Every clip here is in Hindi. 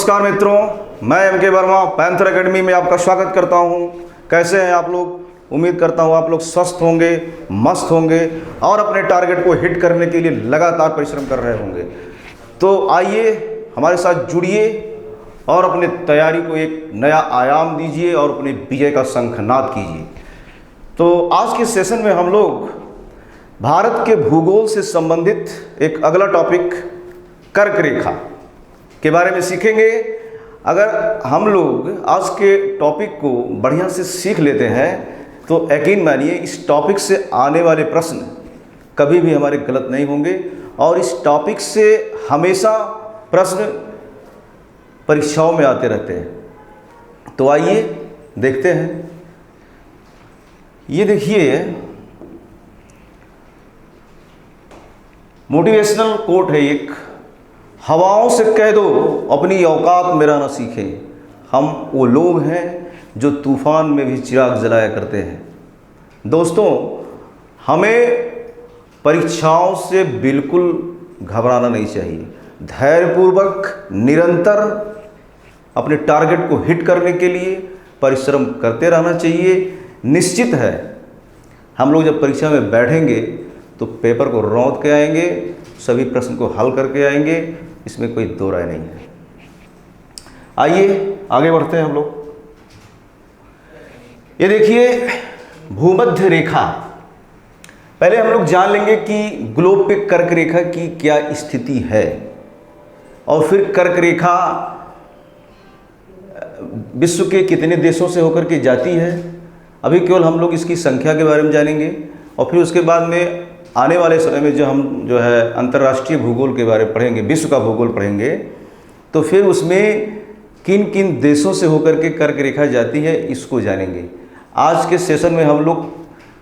नमस्कार मित्रों, मैं एम के वर्मा पैंथर एकेडमी में आपका स्वागत करता हूं। कैसे हैं आप लोग? उम्मीद करता हूं आप लोग स्वस्थ होंगे, मस्त होंगे और अपने टारगेट को हिट करने के लिए लगातार परिश्रम कर रहे होंगे। तो आइए हमारे साथ जुड़िए और अपने तैयारी को एक नया आयाम दीजिए और अपने विजय का शंखनाद कीजिए। तो आज के सेशन में हम लोग भारत के भूगोल से संबंधित एक अगला टॉपिक कर्क रेखा के बारे में सीखेंगे। अगर हम लोग आज के टॉपिक को बढ़िया से सीख लेते हैं तो यकीन मानिए इस टॉपिक से आने वाले प्रश्न कभी भी हमारे गलत नहीं होंगे और इस टॉपिक से हमेशा प्रश्न परीक्षाओं में आते रहते हैं। तो आइए देखते हैं। ये देखिए मोटिवेशनल कोट है एक, हवाओं से कह दो अपनी औकात में रहना सीखें, हम वो लोग हैं जो तूफान में भी चिराग जलाया करते हैं। दोस्तों, हमें परीक्षाओं से बिल्कुल घबराना नहीं चाहिए। धैर्यपूर्वक निरंतर अपने टारगेट को हिट करने के लिए परिश्रम करते रहना चाहिए। निश्चित है हम लोग जब परीक्षा में बैठेंगे तो पेपर को रौंद के आएंगे, सभी प्रश्न को हल करके आएंगे, इसमें कोई दो राय नहीं है। आइए आगे बढ़ते हैं हम लोग। ये देखिए भूमध्य रेखा, पहले हम लोग जान लेंगे कि ग्लोब पे कर्क रेखा की क्या स्थिति है और फिर कर्क रेखा विश्व के कितने देशों से होकर के जाती है। अभी केवल हम लोग इसकी संख्या के बारे में जानेंगे और फिर उसके बाद में आने वाले समय में हम अंतर्राष्ट्रीय भूगोल के बारे में पढ़ेंगे, विश्व का भूगोल पढ़ेंगे, तो फिर उसमें किन किन देशों से होकर के कर्क रेखा जाती है इसको जानेंगे। आज के सेशन में हम लोग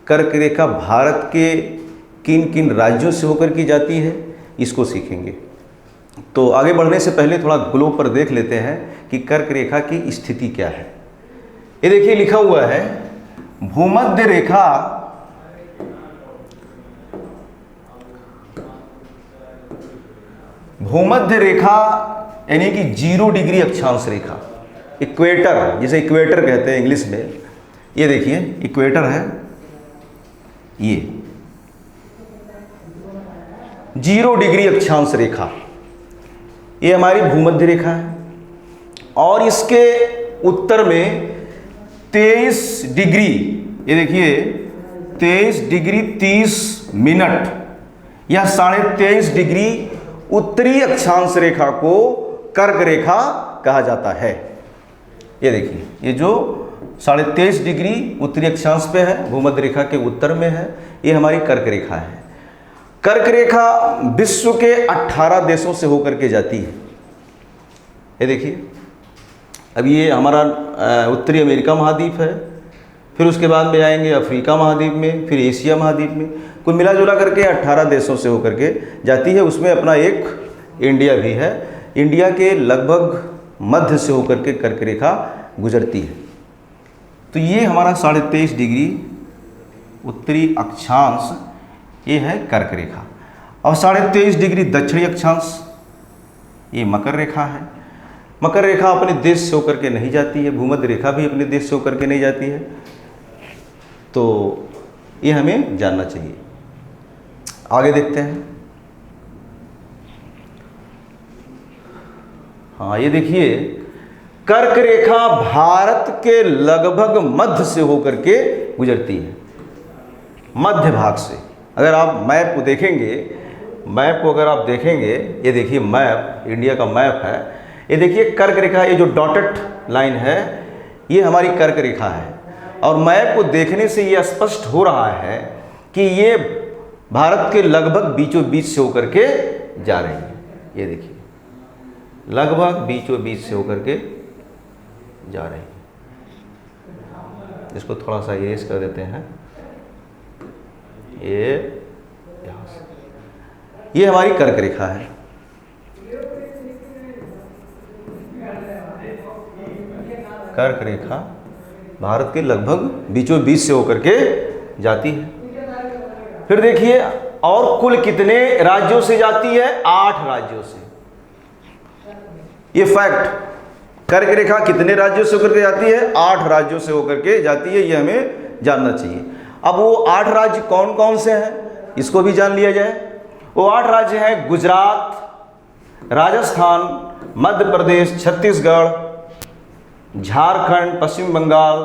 कर्क रेखा भारत के किन किन राज्यों से होकर के जाती है इसको सीखेंगे। तो आगे बढ़ने से पहले थोड़ा ग्लोब पर देख लेते हैं कि कर्क रेखा की स्थिति क्या है। ये देखिए लिखा हुआ है भूमध्य रेखा यानी कि 0 डिग्री अक्षांश रेखा, इक्वेटर, जिसे इक्वेटर कहते हैं इंग्लिश में। ये देखिए इक्वेटर है, ये 0 डिग्री अक्षांश रेखा, ये हमारी भूमध्य रेखा है और इसके उत्तर में 23 डिग्री, ये देखिए 23 डिग्री 30 मिनट या 23.5 डिग्री उत्तरी अक्षांश रेखा को कर्क रेखा कहा जाता है। ये देखिए ये जो 23.5 डिग्री उत्तरी अक्षांश पे है, भूमध्य रेखा के उत्तर में है, ये हमारी कर्क रेखा है। कर्क रेखा विश्व के 18 देशों से होकर के जाती है। ये देखिए अब ये हमारा उत्तरी अमेरिका महाद्वीप है, फिर उसके बाद में आएंगे अफ्रीका महाद्वीप में, फिर एशिया महाद्वीप में, कुल मिला जुला करके 18 देशों से होकर के जाती है। उसमें अपना एक इंडिया भी है। इंडिया के लगभग मध्य से होकर के कर्क रेखा गुजरती है। तो ये हमारा 23.5 डिग्री उत्तरी अक्षांश ये है कर्क रेखा और 23.5 डिग्री दक्षिणी अक्षांश ये मकर रेखा है। मकर रेखा अपने देश से होकर के नहीं जाती है, भूमध्य रेखा भी अपने देश से होकर के नहीं जाती है, तो ये हमें जानना चाहिए। आगे देखते हैं। हाँ ये देखिए कर्क रेखा भारत के लगभग मध्य से होकर के गुजरती है, मध्य भाग से। अगर आप मैप को देखेंगे, ये देखिए मैप, इंडिया का मैप है, ये देखिए कर्क रेखा, ये जो डॉटेड लाइन है ये हमारी कर्क रेखा है और मैप को देखने से ये स्पष्ट हो रहा है कि ये भारत के लगभग बीचों बीच से होकर के जा रही है। ये देखिए लगभग बीचों बीच से होकर के जा रही है। इसको थोड़ा सा इरेज कर देते हैं। ये यहाँ से, ये हमारी कर्क रेखा है। कर्क रेखा भारत के लगभग बीचों बीच से होकर के जाती है। फिर देखिए और कुल कितने राज्यों से जाती है? 8 राज्यों से। ये फैक्ट कर्क रेखा कितने राज्यों से होकर के जाती है? 8 राज्यों से होकर के जाती है, ये हमें जानना चाहिए। अब वो 8 राज्य कौन कौन से हैं इसको भी जान लिया जाए। वो 8 राज्य हैं गुजरात, राजस्थान, मध्य प्रदेश, छत्तीसगढ़, झारखंड, पश्चिम बंगाल,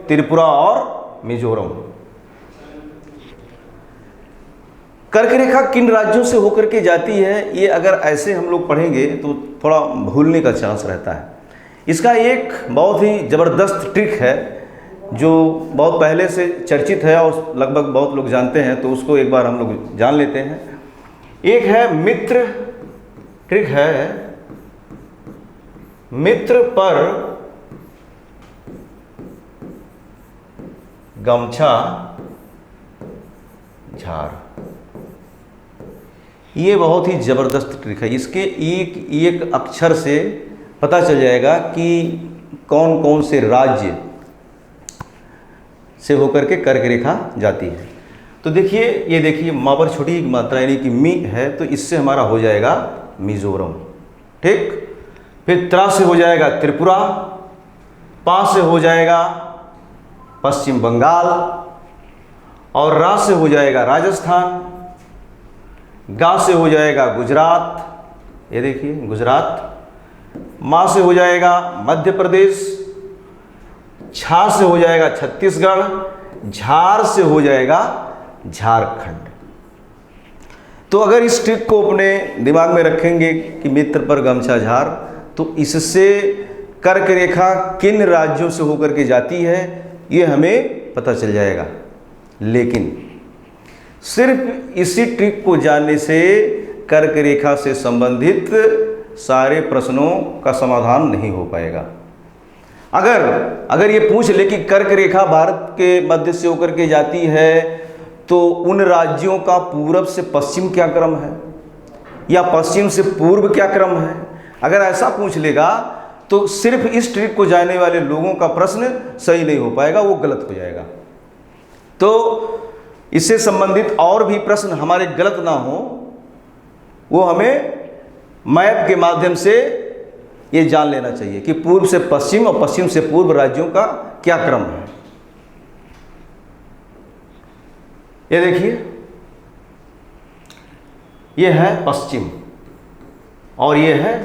त्रिपुरा और मिजोरम। कर्क रेखा किन राज्यों से होकर के जाती है, ये अगर ऐसे हम लोग पढ़ेंगे तो थोड़ा भूलने का चांस रहता है। इसका एक बहुत ही ज़बरदस्त ट्रिक है जो बहुत पहले से चर्चित है और लगभग बहुत लोग जानते हैं, तो उसको एक बार हम लोग जान लेते हैं। एक है मित्र ट्रिक है, मित्र पर गमछा झार। ये बहुत ही ज़बरदस्त ट्रिक है। इसके एक एक अक्षर से पता चल जाएगा कि कौन कौन से राज्य से होकर के कर्क रेखा जाती है। तो देखिए, ये देखिए माँ पर छोटी एक मात्रा यानी कि मी है, तो इससे हमारा हो जाएगा मिजोरम, ठीक। फिर त्रा से हो जाएगा त्रिपुरा, पा से हो जाएगा पश्चिम बंगाल, और रा से हो जाएगा राजस्थान, गा से हो जाएगा गुजरात, ये देखिए गुजरात, मा से हो जाएगा मध्य प्रदेश, छा से हो जाएगा छत्तीसगढ़, झार से हो जाएगा झारखंड। तो अगर इस ट्रिक को अपने दिमाग में रखेंगे कि मित्र पर गमछा झार, तो इससे कर्क रेखा किन राज्यों से होकर के जाती है ये हमें पता चल जाएगा। लेकिन सिर्फ इसी ट्रिक को जानने से कर्क रेखा से संबंधित सारे प्रश्नों का समाधान नहीं हो पाएगा। अगर ये पूछ ले कि कर्क रेखा भारत के मध्य से होकर के जाती है, तो उन राज्यों का पूरब से पश्चिम क्या क्रम है या पश्चिम से पूर्व क्या क्रम है, अगर ऐसा पूछ लेगा तो सिर्फ इस ट्रिक को जानने वाले लोगों का प्रश्न सही नहीं हो पाएगा, वो गलत हो जाएगा। तो इससे संबंधित और भी प्रश्न हमारे गलत ना हो, वो हमें मैप के माध्यम से ये जान लेना चाहिए कि पूर्व से पश्चिम और पश्चिम से पूर्व राज्यों का क्या क्रम है। ये देखिए, ये है पश्चिम और ये है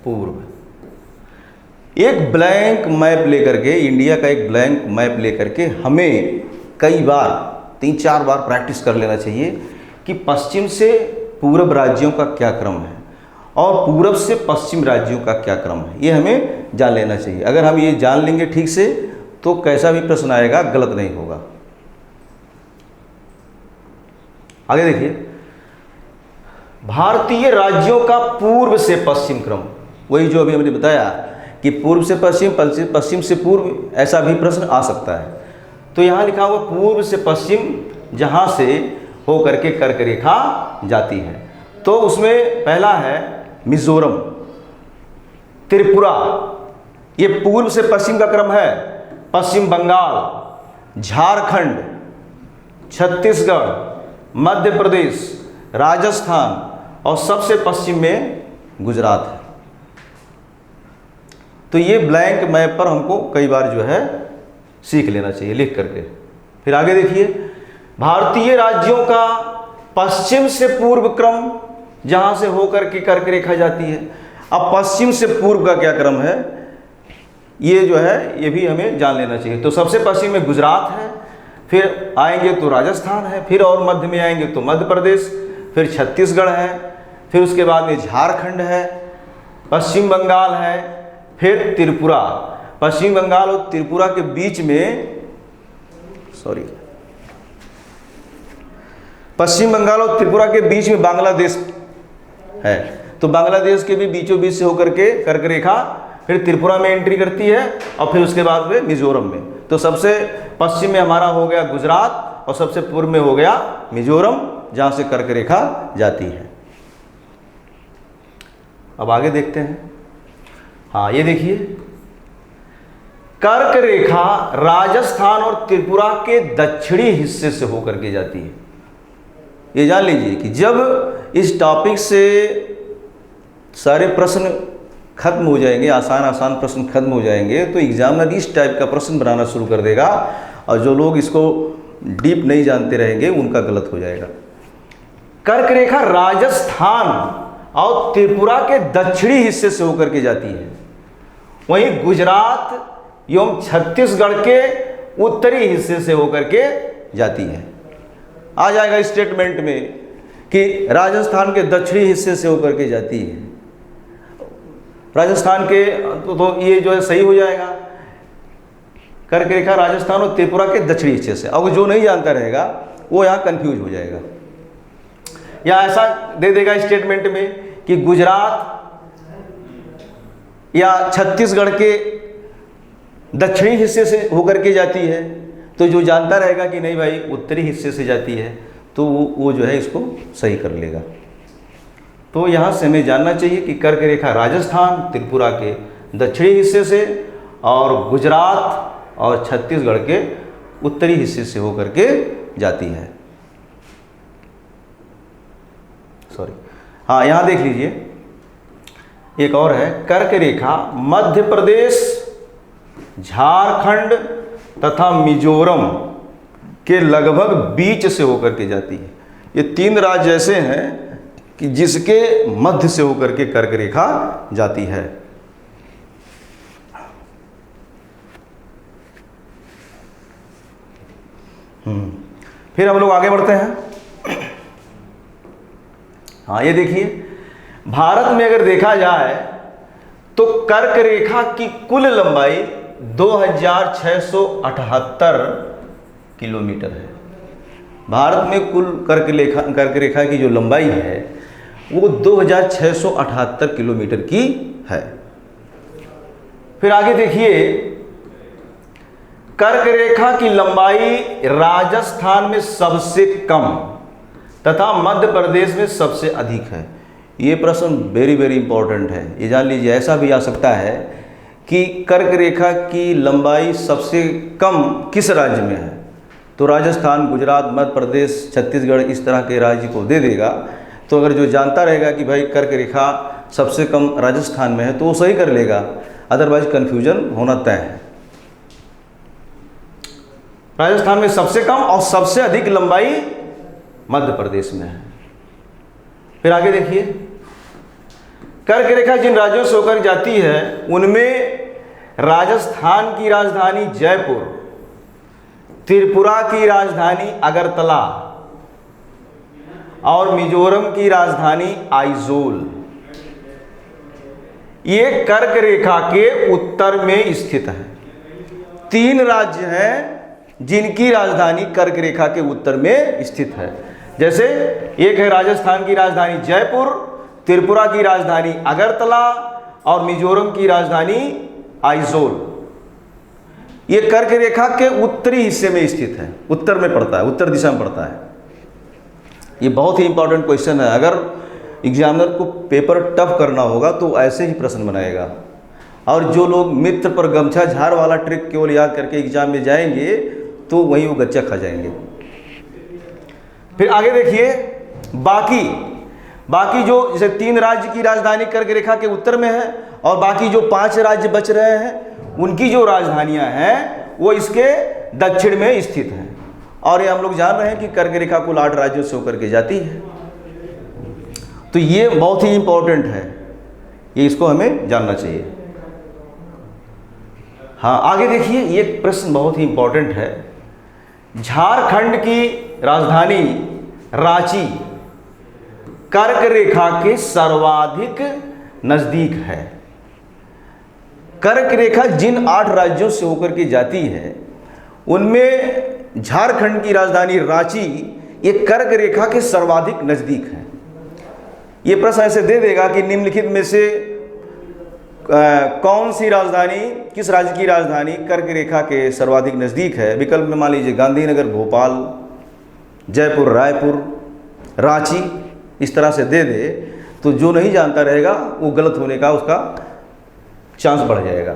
पूर्व। एक ब्लैंक मैप लेकर के, इंडिया का एक ब्लैंक मैप लेकर के हमें कई बार 3-4 बार प्रैक्टिस कर लेना चाहिए कि पश्चिम से पूर्व राज्यों का क्या क्रम है और पूर्व से पश्चिम राज्यों का क्या क्रम है, ये हमें जान लेना चाहिए। अगर हम ये जान लेंगे ठीक से तो कैसा भी प्रश्न आएगा गलत नहीं होगा। आगे देखिए, भारतीय राज्यों का पूर्व से पश्चिम क्रम, वही जो अभी हमने बताया कि पूर्व से पश्चिम, पश्चिम से पूर्व, ऐसा भी प्रश्न आ सकता है। तो यहाँ लिखा हुआ पूर्व से पश्चिम, जहाँ से होकर के कर्क रेखा जाती है, तो उसमें पहला है मिजोरम, त्रिपुरा, ये पूर्व से पश्चिम का क्रम है। पश्चिम बंगाल, झारखंड, छत्तीसगढ़, मध्य प्रदेश, राजस्थान और सबसे पश्चिम में गुजरात है। तो ये ब्लैंक मैप पर हमको कई बार जो है सीख लेना चाहिए लिख करके। फिर आगे देखिए, भारतीय राज्यों का पश्चिम से पूर्व क्रम, जहां से होकर के कर्क रेखा जाती है। अब पश्चिम से पूर्व का क्या क्रम है, ये जो है ये भी हमें जान लेना चाहिए। तो सबसे पश्चिम में गुजरात है, फिर आएंगे तो राजस्थान है, फिर और मध्य में आएंगे तो मध्य प्रदेश, फिर छत्तीसगढ़ है, फिर उसके बाद में झारखंड है, पश्चिम बंगाल है, फिर त्रिपुरा। पश्चिम बंगाल और त्रिपुरा के बीच में, पश्चिम बंगाल और त्रिपुरा के बीच में बांग्लादेश है। तो बांग्लादेश के भी बीचों बीच से होकर के कर्क रेखा फिर त्रिपुरा में एंट्री करती है और फिर उसके बाद में मिजोरम में। तो सबसे पश्चिम में हमारा हो गया गुजरात और सबसे पूर्व में हो गया मिजोरम, जहां से कर्क रेखा जाती है। अब आगे देखते हैं। हाँ, ये देखिए, कर्क रेखा राजस्थान और त्रिपुरा के दक्षिणी हिस्से से होकर के जाती है। ये जान लीजिए कि जब इस टॉपिक से सारे प्रश्न खत्म हो जाएंगे, आसान आसान प्रश्न खत्म हो जाएंगे, तो एग्जामिनर इस टाइप का प्रश्न बनाना शुरू कर देगा, और जो लोग इसको डीप नहीं जानते रहेंगे उनका गलत हो जाएगा। कर्क रेखा राजस्थान और त्रिपुरा के दक्षिणी हिस्से से होकर के जाती है, वहीं गुजरात एवं छत्तीसगढ़ के उत्तरी हिस्से से होकर के जाती है। आ जाएगा स्टेटमेंट में कि राजस्थान के दक्षिणी हिस्से से होकर के जाती है। राजस्थान के तो ये जो है सही हो जाएगा, कर्क रेखा राजस्थान और त्रिपुरा के दक्षिणी हिस्से से। अब जो नहीं जानता रहेगा वो यहाँ कंफ्यूज हो जाएगा, या ऐसा दे देगा स्टेटमेंट में कि गुजरात या छत्तीसगढ़ के दक्षिणी हिस्से से होकर के जाती है, तो जो जानता रहेगा कि नहीं भाई उत्तरी हिस्से से जाती है, तो वो जो है इसको सही कर लेगा। तो यहाँ से हमें जानना चाहिए कि कर्क रेखा राजस्थान त्रिपुरा के दक्षिणी हिस्से से और गुजरात और छत्तीसगढ़ के उत्तरी हिस्से से होकर के जाती है। सॉरी, हाँ यहाँ देख लीजिए, एक और है, कर्क रेखा मध्य प्रदेश, झारखंड तथा मिजोरम के लगभग बीच से होकर के जाती है। ये 3 राज्य ऐसे हैं कि जिसके मध्य से होकर के कर्क रेखा जाती है। फिर हम लोग आगे बढ़ते हैं। हाँ ये देखिए, भारत में अगर देखा जाए तो कर्क रेखा की कुल लंबाई 2678 किलोमीटर है। भारत में कुल कर्क रेखा की जो लंबाई है वो 2678 किलोमीटर की है। फिर आगे देखिए, कर्क रेखा की लंबाई राजस्थान में सबसे कम तथा मध्य प्रदेश में सबसे अधिक है। ये प्रश्न वेरी वेरी इंपॉर्टेंट है, ये जान लीजिए। ऐसा भी आ सकता है कि कर्क रेखा की लंबाई सबसे कम किस राज्य में है, तो राजस्थान, गुजरात, मध्य प्रदेश, छत्तीसगढ़ इस तरह के राज्य को दे देगा। तो अगर जो जानता रहेगा कि भाई कर्क रेखा सबसे कम राजस्थान में है तो वो सही कर लेगा, अदरवाइज कन्फ्यूजन होना तय है। राजस्थान में सबसे कम और सबसे अधिक लंबाई मध्य प्रदेश में है। फिर आगे देखिए, कर्क रेखा जिन राज्यों से होकर जाती है उनमें राजस्थान की राजधानी जयपुर, त्रिपुरा की राजधानी अगरतला और मिजोरम की राजधानी आइजोल, ये कर्क रेखा के उत्तर में स्थित है। 3 राज्य हैं जिनकी राजधानी कर्क रेखा के उत्तर में स्थित है। जैसे एक है राजस्थान की राजधानी जयपुर, त्रिपुरा की राजधानी अगरतला और मिजोरम की राजधानी आइजोल। ये कर्क रेखा के उत्तरी हिस्से में स्थित है, उत्तर में पड़ता है, उत्तर दिशा में पड़ता है। ये बहुत ही इंपॉर्टेंट क्वेश्चन है। अगर एग्जामिनर को पेपर टफ करना होगा तो ऐसे ही प्रश्न बनाएगा। और जो लोग मित्र पर गमछा झाड़ वाला ट्रिक केवल याद करके एग्जाम में जाएंगे तो वहीं वो गच्चा खा जाएंगे। फिर आगे देखिए, बाकी जो जैसे 3 राज्य की राजधानी कर्क रेखा के उत्तर में है और बाकी जो 5 राज्य बच रहे हैं उनकी जो राजधानियां हैं वो इसके दक्षिण में स्थित हैं। और ये हम लोग जान रहे हैं कि कर्क रेखा कुल 8 राज्यों से होकर के जाती है। तो ये बहुत ही इंपॉर्टेंट है, ये इसको हमें जानना चाहिए। हाँ आगे देखिए, ये प्रश्न बहुत ही इंपॉर्टेंट है। झारखंड की राजधानी रांची कर्क रेखा के सर्वाधिक नजदीक है। कर्क रेखा जिन 8 राज्यों से होकर के जाती है उनमें झारखंड की राजधानी रांची ये कर्क रेखा के सर्वाधिक नजदीक है। ये प्रश्न ऐसे दे देगा कि निम्नलिखित में से कौन सी राजधानी, किस राज्य की राजधानी कर्क रेखा के सर्वाधिक नज़दीक है। विकल्प में मान लीजिए गांधीनगर, भोपाल, जयपुर, रायपुर, रांची, इस तरह से दे दे तो जो नहीं जानता रहेगा वो गलत होने का उसका चांस बढ़ जाएगा।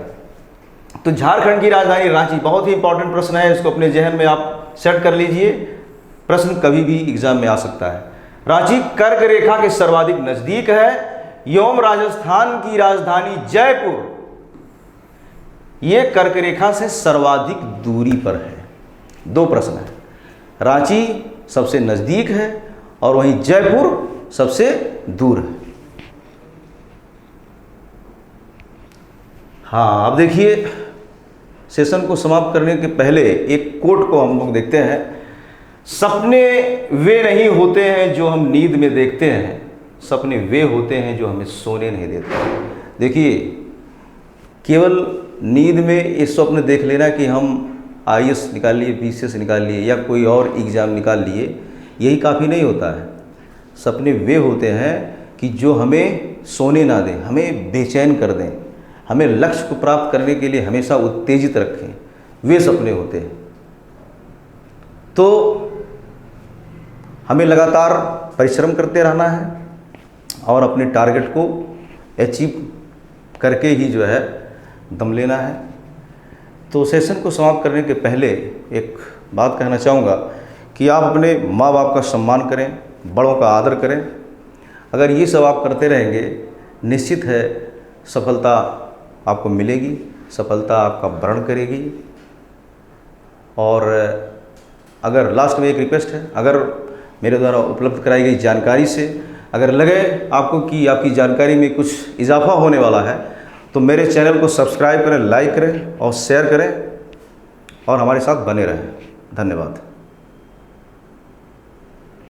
तो झारखंड की राजधानी रांची बहुत ही इंपॉर्टेंट प्रश्न है, इसको अपने जहन में आप सेट कर लीजिए, प्रश्न कभी भी एग्जाम में आ सकता है। रांची कर्क रेखा के सर्वाधिक नज़दीक है, एवं राजस्थान की राजधानी जयपुर ये कर्क रेखा से सर्वाधिक दूरी पर है। 2 प्रश्न है, रांची सबसे नज़दीक है और वहीं जयपुर सबसे दूर है। हाँ, अब देखिए, सेशन को समाप्त करने के पहले एक कोट को हम लोग देखते हैं। सपने वे नहीं होते हैं जो हम नींद में देखते हैं, सपने वे होते हैं जो हमें सोने नहीं देते। देखिए, केवल नींद में ये स्वप्न देख लेना कि हम IAS निकाल लिए, BCS निकाल लिए या कोई और एग्ज़ाम निकाल लिए, यही काफ़ी नहीं होता है। सपने वे होते हैं कि जो हमें सोने ना दें, हमें बेचैन कर दें, हमें लक्ष्य को प्राप्त करने के लिए हमेशा उत्तेजित रखें, वे सपने होते हैं। तो हमें लगातार परिश्रम करते रहना है और अपने टारगेट को अचीव करके ही जो है दम लेना है। तो सेशन को समाप्त करने के पहले एक बात कहना चाहूँगा कि आप अपने माँ बाप का सम्मान करें, बड़ों का आदर करें। अगर ये सब आप करते रहेंगे, निश्चित है सफलता आपको मिलेगी, सफलता आपका वरण करेगी। और अगर लास्ट में एक रिक्वेस्ट है, अगर मेरे द्वारा उपलब्ध कराई गई जानकारी से अगर लगे आपको कि आपकी जानकारी में कुछ इजाफा होने वाला है, तो मेरे चैनल को सब्सक्राइब करें, लाइक करें और शेयर करें और हमारे साथ बने रहें। धन्यवाद।